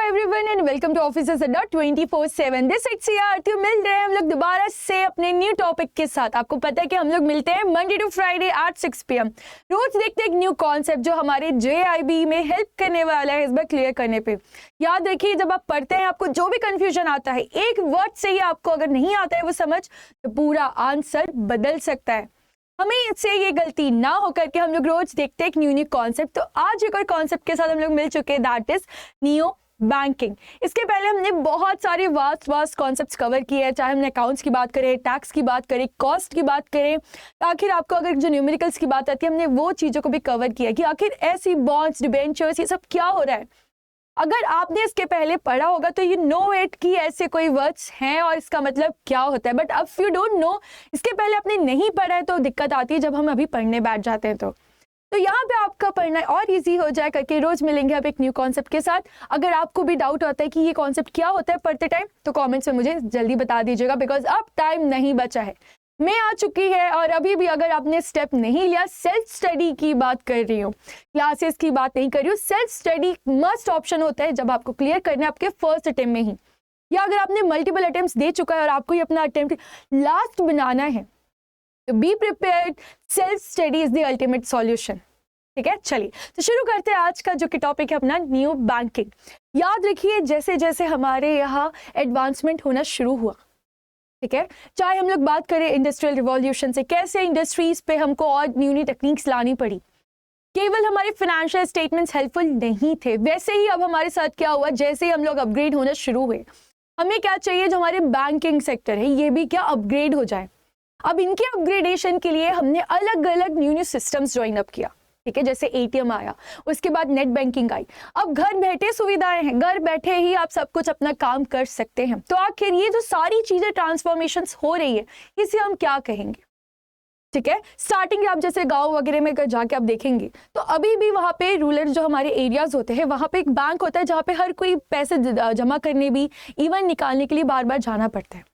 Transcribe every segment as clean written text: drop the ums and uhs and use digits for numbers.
Everyone and welcome to officers Adda 24/7। This it's आरती। मिल रहे हैं हम लोग दोबारा से अपने न्यू टॉपिक के साथ। आपको पता है कि हम लोग मिलते हैं Monday to Friday at 6 PM। रोज देखते हैं एक न्यू कॉन्सेप्ट जो हमारे JIB में हेल्प करने वाला है इस बार क्लियर करने पे। याद रखिए, जब आप पढ़ते हैं आपको जो भी कंफ्यूजन आता है, एक वर्ड से ही आपको अगर नहीं आता है वो समझ, तो पूरा आंसर बदल सकता है। हमें इससे ये गलती ना होकर के हम लोग रोज देखते हैं एक न्यू कॉन्सेप्ट। तो आज एक और कॉन्सेप्ट के साथ हम लोग मिल चुके हैं, दैट इज नियो बैंकिंग। इसके पहले हमने बहुत सारे वास्ट कॉन्सेप्ट्स कवर किए हैं, चाहे हमने अकाउंट्स की बात करें, टैक्स की बात करें, कॉस्ट की बात करें, आखिर आपको अगर जो न्यूमेरिकल्स की बात आती है हमने वो चीज़ों को भी कवर किया कि आखिर ऐसी बॉन्ड्स, डिबेंचर्स, ये सब क्या हो रहा है। अगर आपने इसके पहले पढ़ा होगा तो यू नो इट कि ऐसे कोई वर्ड्स हैं और इसका मतलब क्या होता है। बट अब यू डोंट नो, इसके पहले आपने नहीं पढ़ा है तो दिक्कत आती है जब हम अभी पढ़ने बैठ जाते हैं। तो यहाँ पे आपका पढ़ना और इजी हो जाए करके रोज मिलेंगे आप एक न्यू कॉन्सेप्ट के साथ। अगर आपको भी डाउट होता है कि ये कॉन्सेप्ट क्या होता है पढ़ते टाइम, तो कमेंट्स में मुझे जल्दी बता दीजिएगा, बिकॉज अब टाइम नहीं बचा है। मैं आ चुकी है और अभी भी अगर आपने स्टेप नहीं लिया, सेल्फ स्टडी की बात कर रही हूँ, क्लासेस की बात नहीं कर रही हूँ। सेल्फ स्टडी मस्ट ऑप्शन होता है जब आपको क्लियर करना है आपके फर्स्ट अटेम्प्ट में ही, या अगर आपने मल्टीपल अटेम्प्ट्स दे चुका है और आपको ये अपना अटेम्प्ट लास्ट बनाना है, तो be prepared. Self study is the ultimate solution. ठीक है, चलिए तो शुरू करते हैं आज का जो कि टॉपिक है अपना न्यू बैंकिंग। याद रखिए, जैसे जैसे हमारे यहाँ एडवांसमेंट होना शुरू हुआ, ठीक है, चाहे हम लोग बात करें इंडस्ट्रियल रिवॉल्यूशन से, कैसे इंडस्ट्रीज पे हमको और न्यू टेक्निक्स लानी पड़ी, केवल हमारे फाइनेंशियल स्टेटमेंट्स हेल्पफुल नहीं थे। वैसे ही अब हमारे साथ क्या हुआ, जैसे ही हम लोग अपग्रेड होना शुरू हुए, हमें क्या चाहिए, जो हमारे बैंकिंग सेक्टर है ये भी क्या अपग्रेड हो जाए। अब इनके अपग्रेडेशन के लिए हमने अलग अलग न्यू सिस्टम्स ज्वाइन अप किया। ठीक है, जैसे ATM आया, उसके बाद नेट बैंकिंग आई। अब घर बैठे सुविधाएं हैं, घर बैठे ही आप सब कुछ अपना काम कर सकते हैं। तो आखिर ये जो सारी चीजें ट्रांसफॉर्मेशंस हो रही है, इसे हम क्या कहेंगे। ठीक है, स्टार्टिंग आप जैसे गांव वगैरह में जाके आप देखेंगे तो अभी भी वहाँ पे रूरल जो हमारे एरियाज होते हैं, वहाँ पे एक बैंक होता है जहाँ पे हर कोई पैसे जमा करने भी, इवन निकालने के लिए बार बार जाना पड़ता है।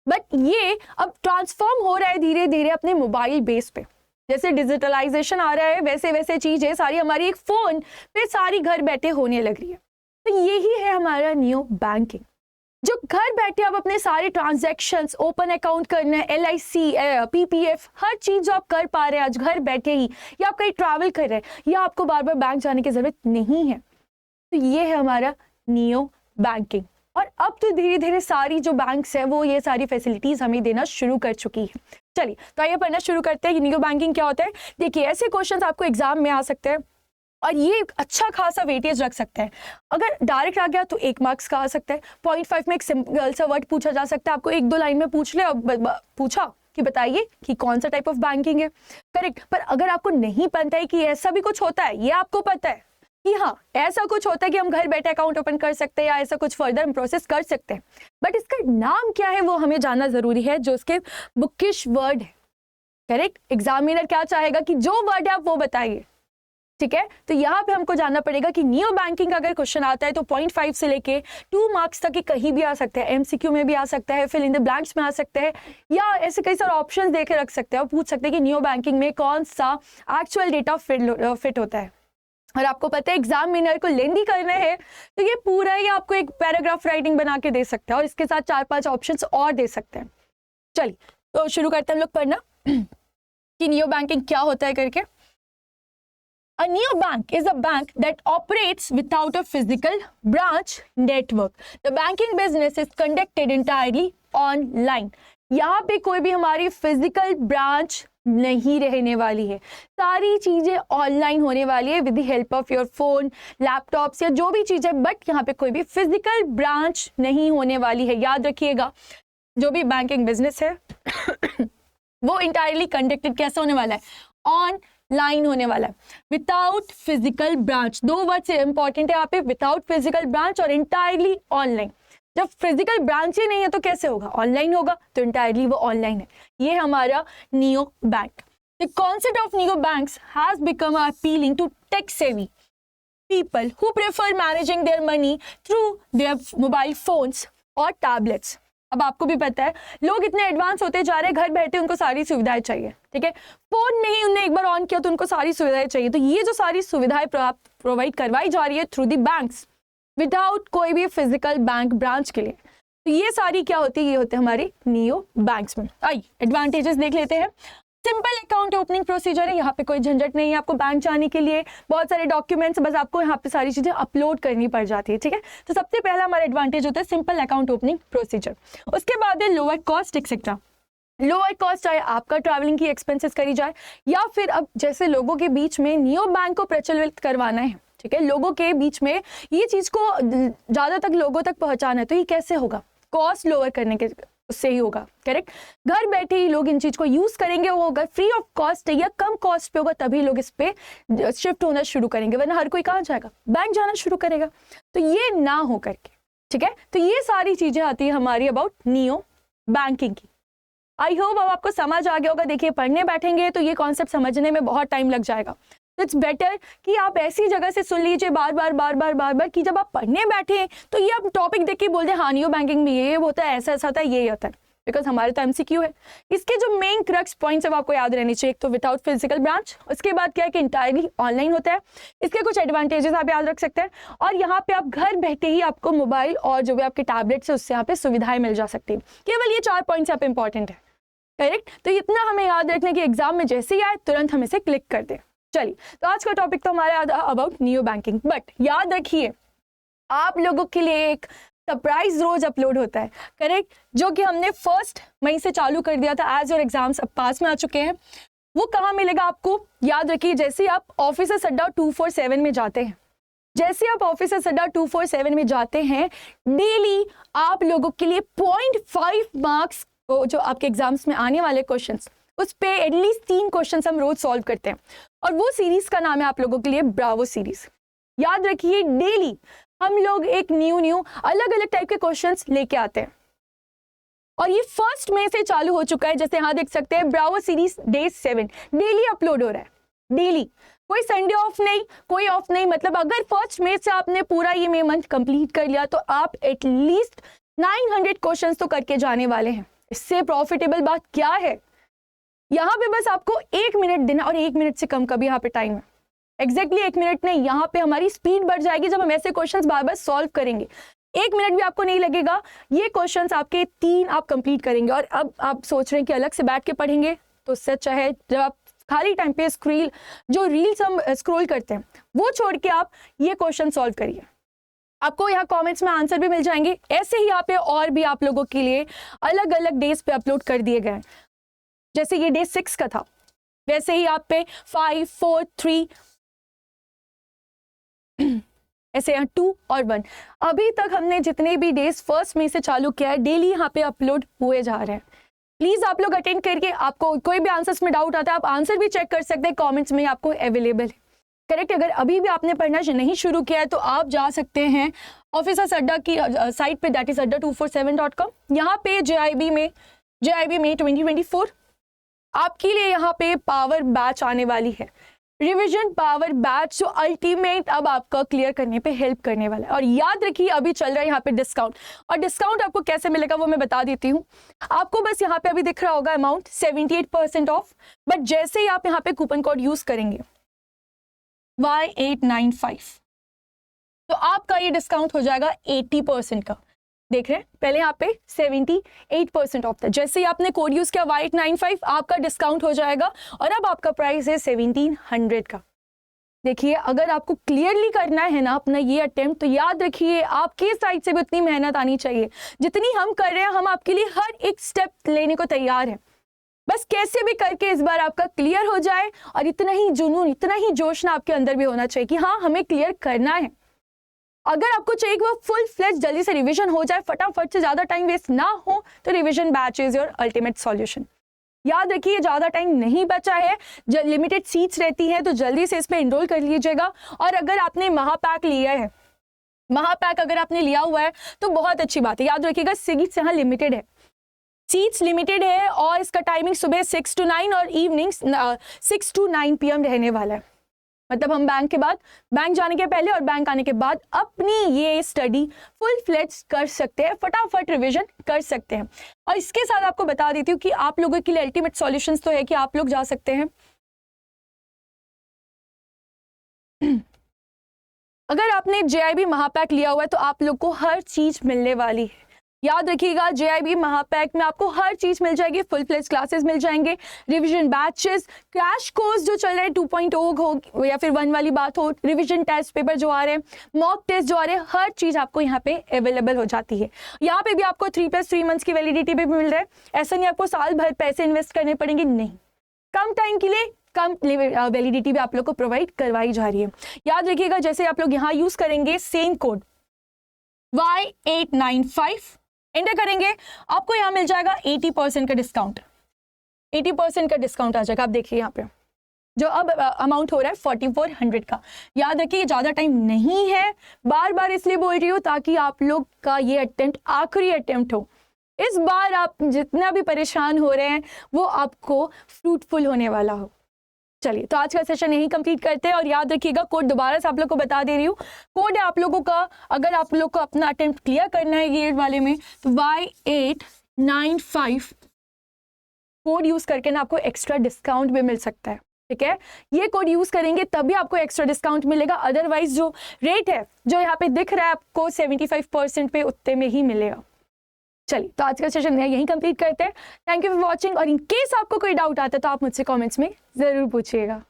बट ये अब ट्रांसफॉर्म हो रहा है धीरे धीरे अपने मोबाइल बेस पे। जैसे डिजिटलाइजेशन आ रहा है, वैसे वैसे चीजें सारी हमारी एक फोन पे सारी घर बैठे होने लग रही है। तो यही है हमारा न्यू बैंकिंग, जो घर बैठे आप अपने सारे ट्रांजैक्शंस, ओपन अकाउंट करना है, LIC, PPF, हर चीज जो आप कर पा रहे हैं आज घर बैठे ही, या आप कहीं ट्रैवल कर रहे हैं, या आपको बार बार बैंक जाने की जरूरत नहीं है। तो ये है हमारा नियो बैंकिंग। और अब तो धीरे धीरे सारी जो बैंक्स है वो ये सारी फैसिलिटीज हमें देना शुरू कर चुकी है। चलिए तो आइए पढ़ना शुरू करते हैं कि नियो बैंकिंग क्या होता है। देखिए, ऐसे क्वेश्चंस आपको एग्जाम में आ सकते हैं और ये अच्छा खासा वेटेज रख सकते हैं। अगर डायरेक्ट आ गया तो 1 मार्क्स का आ सकता है, 0.5 में एक सिंपल सा वर्ड पूछा जा सकता है, आपको 1-2 लाइन में पूछ ले, पूछा कि बताइए कि कौन सा टाइप ऑफ बैंकिंग है, करेक्ट। पर अगर आपको नहीं पता है कि ऐसा भी कुछ होता है, ये आपको पता है कि हाँ ऐसा कुछ होता है कि हम घर बैठे अकाउंट ओपन कर सकते हैं या ऐसा कुछ फर्दर हम प्रोसेस कर सकते हैं, बट इसका नाम क्या है वो हमें जानना जरूरी है, जो उसके बुकिश वर्ड है। करेक्ट, एग्जामिनर क्या चाहेगा कि जो वर्ड है आप वो बताइए। ठीक है, तो यहाँ पे हमको जानना पड़ेगा कि नियो बैंकिंग का अगर क्वेश्चन आता है तो 0.5 से लेके 2 मार्क्स तक कहीं भी आ सकता है, MCQ में भी आ सकता है, फिल इन द ब्लैंक्स में आ सकता है, या ऐसे कई सारे ऑप्शंस देके रख सकते हैं और पूछ सकते हैं कि नियो बैंकिंग में कौन सा एक्चुअल डेटा फिट होता है। और आपको पता है एग्जामिनर को लेंदी करना है तो ये पूरा ही आपको एक पैराग्राफ राइटिंग बना के दे सकता है और इसके साथ 4-5 ऑप्शंस और दे सकते हैं। चलिए तो शुरू करते हैं हम लोग पढ़ना कि नियो बैंकिंग क्या होता है करके। A neo bank is a bank that operates without a physical branch network. The banking business is conducted entirely online. यहाँ पे कोई भी हमारी फिजिकल ब्रांच नहीं रहने वाली है, सारी चीजें ऑनलाइन होने वाली है with the help of your phone, laptops या जो भी चीज है, बट यहाँ पे कोई भी फिजिकल ब्रांच नहीं होने वाली है। याद रखिएगा, जो भी बैंकिंग बिजनेस है वो इंटायरली कंडक्टेड कैसे होने वाला है, ऑनलाइन होने वाला है, विदाउट फिजिकल ब्रांच। 2 वर्ड से इंपॉर्टेंट है यहाँ पे, विदाउट फिजिकल ब्रांच और इंटायरली ऑनलाइन। जब फिजिकल ब्रांच ही नहीं है तो कैसे होगा, ऑनलाइन होगा, तो इंटायरली वो ऑनलाइन है। ये हमारा neo bank. The concept of neo banks has become appealing to tech savvy people who prefer managing their money through their mobile phones और टैबलेट्स। अब आपको भी पता है लोग इतने एडवांस होते जा रहे हैं, घर बैठे उनको सारी सुविधाएं चाहिए। ठीक है, फोन में ही उन्हें एक बार ऑन किया तो उनको सारी सुविधाएं चाहिए। तो ये जो सारी सुविधाएं प्रोवाइड करवाई जा रही है थ्रू दी बैंक्स, विदाउट कोई भी फिजिकल बैंक ब्रांच के लिए। तो ये सारी क्या होती है, ये होते हैं हमारे नियो बैंक्स में। आइए एडवांटेजेस देख लेते हैं। सिंपल अकाउंट ओपनिंग प्रोसीजर है, यहाँ पे कोई झंझट नहीं है आपको बैंक जाने के लिए, बहुत सारे डॉक्यूमेंट्स, बस आपको यहाँ पे सारी चीजें अपलोड करनी पड़ जाती है, ठीक है। तो सबसे पहला हमारा एडवांटेज होता है सिंपल अकाउंट ओपनिंग प्रोसीजर। उसके बाद है lower cost etcetera. Lower cost चाहे आपका ट्रैवलिंग की एक्सपेंसेस करी जाए, या फिर अब जैसे लोगों के बीच में नियो बैंक को प्रचलित करवाना है, ठीक है, लोगों के बीच में ये चीज को ज्यादा तक लोगों तक पहुंचाना है, तो ये कैसे होगा, कॉस्ट लोअर करने के उससे ही होगा, करेक्ट। घर बैठे ही लोग इन चीज को यूज करेंगे, वो होगा फ्री ऑफ कॉस्ट या कम कॉस्ट पे होगा, तभी लोग इस पे शिफ्ट होना शुरू करेंगे, वरना हर कोई कहाँ जाएगा, बैंक जाना शुरू करेगा। तो ये ना हो करके, ठीक है। तो ये सारी चीजें आती है हमारी अबाउट नियो बैंकिंग की। आई होप अब आपको समझ आ गया होगा। देखिए पढ़ने बैठेंगे तो ये कॉन्सेप्ट समझने में बहुत टाइम लग जाएगा, तो इट्स बेटर कि आप ऐसी जगह से सुन लीजिए बार बार कि जब आप पढ़ने बैठे तो ये आप टॉपिक देख के बोल दें हाँ नियो बैंकिंग में ये होता है, ऐसा होता है, ये होता है, बिकॉज हमारे तो एमसीक्यू है। इसके जो मेन क्रक्स पॉइंट्स है वो आपको याद रहनी चाहिए। एक तो विदाउट फिजिकल ब्रांच, उसके बाद क्या है कि इंटायरली ऑनलाइन होता है, इसके कुछ एडवांटेजेस आप याद रख सकते हैं, और यहाँ पे आप घर बैठे ही आपको मोबाइल और जो भी आपके टैबलेट्स है उससे यहाँ पे सुविधाएं मिल जा सकती है। केवल ये 4 पॉइंट्स यहाँ पे इंपॉर्टेंट है, करेक्ट। तो इतना हमें याद रखने की एग्जाम में जैसे ही आए तुरंत हम इसे क्लिक कर दें। चलिए, तो आज का टॉपिक तो हमारा अबाउट नियो बैंकिंग, बट याद रखिए आप लोगों के लिए एक सरप्राइज रोज अपलोड होता है, करेक्ट, जो कि हमने 1 मई से चालू कर दिया था। एज और एग्जाम्स अब पास में आ चुके हैं। वो कहाँ मिलेगा आपको, याद रखिए जैसे आप ऑफिसर्स अड्डा 247 में जाते हैं, जैसे आप ऑफिसर्स अड्डा 247 में जाते हैं, डेली आप लोगों के लिए 0.5 मार्क्स जो आपके एग्जाम्स में आने वाले क्वेश्चंस, उस पे एटलीस्ट 3 क्वेश्चंस हम रोज सॉल्व करते हैं, और वो सीरीज का नाम है आप लोगों के लिए ब्रावो सीरीज। याद रखिए डेली हम लोग एक न्यू अलग अलग टाइप के क्वेश्चंस लेके आते हैं, और ये 1 मई से चालू हो चुका है। जैसे यहाँ देख सकते हैं Bravo series day 7 daily upload हो रहा है, डेली, कोई संडे ऑफ नहीं, कोई ऑफ नहीं। मतलब अगर 1 मई से आपने पूरा ये मई मंथ कंप्लीट कर लिया तो आप एटलीस्ट 900 क्वेश्चंस तो करके जाने वाले हैं। इससे प्रॉफिटेबल बात क्या है, यहाँ पे बस आपको 1 मिनट देना, और 1 मिनट से कम का भी यहाँ पे टाइम है, एग्जैक्टली 1 मिनट नहीं, यहाँ पे हमारी स्पीड बढ़ जाएगी जब हम ऐसे क्वेश्चंस बार बार सॉल्व करेंगे। 1 मिनट भी आपको नहीं लगेगा, ये क्वेश्चंस आपके 3 आप कंप्लीट करेंगे। और अब आप सोच रहे हैं कि अलग से बैठ के पढ़ेंगे, तो उससे अच्छा है जब आप खाली टाइम पे जो रील्स हम स्क्रॉल करते हैं वो छोड़ के आप ये क्वेश्चन सॉल्व करिए। आपको यहाँ कमेंट्स में आंसर भी मिल जाएंगे। ऐसे ही यहाँ पे और भी आप लोगों के लिए अलग अलग डेज पे अपलोड कर दिए गए, जैसे ये डे 6 का था, वैसे ही आप पे 5, 4, 3 ऐसे यहाँ 2 और 1। अभी तक हमने जितने भी डेज 1 मई से चालू किया है डेली यहाँ पे अपलोड हुए जा रहे हैं। प्लीज आप लोग अटेंड करके, आपको कोई भी आंसर्स में डाउट आता है आप आंसर भी चेक कर सकते हैं, कमेंट्स में आपको अवेलेबल है, करेक्ट। अगर अभी भी आपने पढ़ना नहीं शुरू किया है तो आप जा सकते हैं ऑफिसर्स अड्डा की साइट पे, दैट इज adda247.com। यहाँ पे JIB में 2024 आपके लिए यहाँ पे पावर बैच आने वाली है, रिवीजन पावर बैच, जो अल्टीमेट अब आपका क्लियर करने पे हेल्प करने वाला है। और याद रखिए अभी चल रहा है यहाँ पे डिस्काउंट, और डिस्काउंट आपको कैसे मिलेगा वो मैं बता देती हूँ। आपको बस यहाँ पे अभी दिख रहा होगा अमाउंट 78% ऑफ, बट जैसे ही आप यहाँ पे कूपन कोड यूज करेंगे Y895 तो आपका ये डिस्काउंट हो जाएगा 80% का। देख रहे हैं पहले यहाँ पे 78% ऑफ था, जैसे ही आपने कोड यूज किया Y895 आपका डिस्काउंट हो जाएगा, और अब आपका प्राइस है 1700 का। देखिए अगर आपको क्लियरली करना है ना अपना ये अटेम्प्ट, तो याद रखिए आपके साइड से भी उतनी मेहनत आनी चाहिए जितनी हम कर रहे हैं। हम आपके लिए हर एक स्टेप लेने को तैयार हैं, बस कैसे भी करके इस बार आपका क्लियर हो जाए। और इतना ही जुनून, इतना ही जोश ना आपके अंदर भी होना चाहिए कि हाँ हमें क्लियर करना है। अगर आपको चाहिए कि वो फुल फ्लेज जल्दी से रिवीजन हो जाए, फटाफट से, ज्यादा टाइम वेस्ट ना हो, तो revision batch is your ultimate solution. याद रखिए ज्यादा टाइम नहीं बचा है, लिमिटेड सीट्स रहती हैं, तो जल्दी से इसमें एनरोल कर लीजिएगा। और अगर आपने महापैक लिया है, महापैक अगर आपने लिया हुआ है तो बहुत अच्छी बात है। याद रखिएगा सीट्स यहाँ लिमिटेड है, सीट्स लिमिटेड है, और इसका टाइमिंग सुबह 6 to 9 और इवनिंग 6 to 9 PM रहने वाला है। मतलब हम बैंक जाने के पहले और बैंक आने के बाद अपनी ये स्टडी फुल फ्लेज कर सकते हैं, फटाफट रिवीजन कर सकते हैं। और इसके साथ आपको बता देती हूँ कि आप लोगों के लिए अल्टीमेट सॉल्यूशंस तो है कि आप लोग जा सकते हैं अगर आपने JIB महापैक लिया हुआ है तो आप लोग को हर चीज मिलने वाली है। याद रखिएगा, JIB महापैक में आपको हर चीज मिल जाएगी, फुल फ्लेज क्लासेस मिल जाएंगे, रिवीजन बैचेस, क्रैश कोर्स जो चल रहे हैं 2.0 हो या फिर 1 वाली बात हो, रिवीजन टेस्ट पेपर जो आ रहे हैं, मॉक टेस्ट जो आ रहे हैं, हर चीज आपको यहाँ पे अवेलेबल हो जाती है। यहाँ पे भी आपको 3+3 मंथ्स की वैलिडिटी भी मिल रहा है। ऐसा नहीं आपको साल भर पैसे इन्वेस्ट करने पड़ेंगे, नहीं, कम टाइम के लिए कम वैलिडिटी भी आप लोग को प्रोवाइड करवाई जा रही है। याद रखिएगा, जैसे आप लोग यहाँ यूज करेंगे सेम कोड Y895 एंटर करेंगे, आपको यहाँ मिल जाएगा 80% का डिस्काउंट, 80% का डिस्काउंट आ जाएगा। आप देखिए यहाँ पे जो अब अमाउंट हो रहा है 4400 का। याद रखिए ज़्यादा टाइम नहीं है, बार बार इसलिए बोल रही हूँ ताकि आप लोग का ये अटेम्प्ट आखिरी अटेम्प्ट हो। इस बार आप जितना भी परेशान हो रहे हैं वो आपको फ्रूटफुल होने वाला हो। चलिए, तो आज का सेशन यही कंप्लीट करते हैं। और याद रखिएगा, कोड दोबारा से आप लोग को बता दे रही हूँ। कोड है आप लोगों का, अगर आप लोग को अपना अटेम्प्ट क्लियर करना है ये वाले में, तो Y895 कोड यूज करके ना आपको एक्स्ट्रा डिस्काउंट भी मिल सकता है। ठीक है, ये कोड यूज करेंगे तभी आपको एक्स्ट्रा डिस्काउंट मिलेगा, अदरवाइज जो रेट है जो यहाँ पे दिख रहा है आपको 75% पे, उतने में ही मिलेगा। चलिए, तो आज का सेशन यहीं कंप्लीट करते हैं। Thank you for watching. और इन केस आपको कोई डाउट आता है तो आप मुझसे कमेंट्स में ज़रूर पूछिएगा।